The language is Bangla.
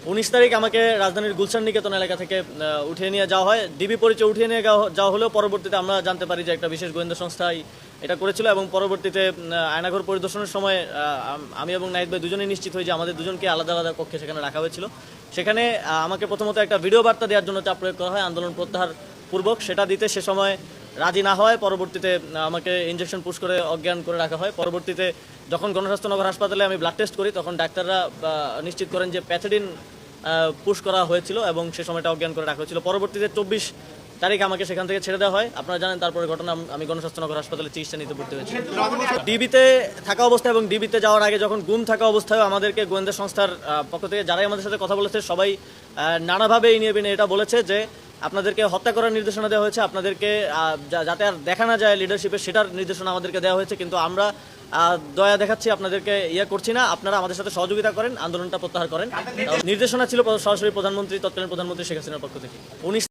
19 তারিখ আমাকে রাজধানীর গুলশান নিকেতন এলাকা থেকে উঠিয়ে নিয়ে যাওয়া হয়। ডিবি পরিচয় উঠিয়ে নিয়ে যাওয়া হলেও পরবর্তীতে আমরা জানতে পারি যে একটা বিশেষ গোয়েন্দা সংস্থাই এটা করেছিল এবং পরবর্তীতে আয়নাঘর পরিদর্শনের সময় আমি এবং নাহিদ ভাই দুজনেই নিশ্চিত হই যে আমাদের দুজনকে আলাদা আলাদা কক্ষে সেখানে রাখা হয়েছিল। সেখানে আমাকে প্রথমত একটা ভিডিও বার্তা দেওয়ার জন্য চাপ প্রয়োগ করা হয় আন্দোলন প্রত্যাহার পূর্বক। সেটা দিতে সে সময় রাজি না হয় পরবর্তীতে আমাকে ইনজেকশন পুশ করে অজ্ঞান করে রাখা হয়। পরবর্তীতে যখন গণস্বাস্থ্য নগর হাসপাতালে আমি ব্লাড টেস্ট করি তখন ডাক্তাররা নিশ্চিত করেন যে প্যাথেডিন পুশ করা হয়েছিল এবং সে সময়টা অজ্ঞান করে রাখা হয়েছিল। পরবর্তীতে 24 তারিখ আমাকে সেখান থেকে ছেড়ে দেওয়া হয়। আপনারা জানেন তারপরে ঘটনা আমি গণস্বাস্থ্য নগর হাসপাতালে চিকিৎসা নিতে ভর্তি হয়েছি। ডিবিতে থাকা অবস্থায় এবং ডিবিতে যাওয়ার আগে যখন গুম থাকা অবস্থায় আমাদেরকে গোয়েন্দা সংস্থার পক্ষ থেকে যারাই আমাদের সাথে কথা বলেছে সবাই নানাভাবে এই নিয়ে এটা বলেছে যে আপনাদেরকে হত্যা করার নির্দেশনা দেওয়া হয়েছে, আপনাদেরকে যাতে আর দেখা না যায় লিডারশিপে সেটার নির্দেশনা আমাদেরকে দেওয়া হয়েছে। কিন্তু আমরা দয়া দেখাচ্ছি, আপনাদেরকে করছি না, আপনারা আমাদের সাথে সহযোগিতা করেন, আন্দোলনটা প্রত্যাহার করেন। নির্দেশনা ছিল সরাসরি প্রধানমন্ত্রী, তৎকালীন প্রধানমন্ত্রী শেখ হাসিনার পক্ষ থেকে। 19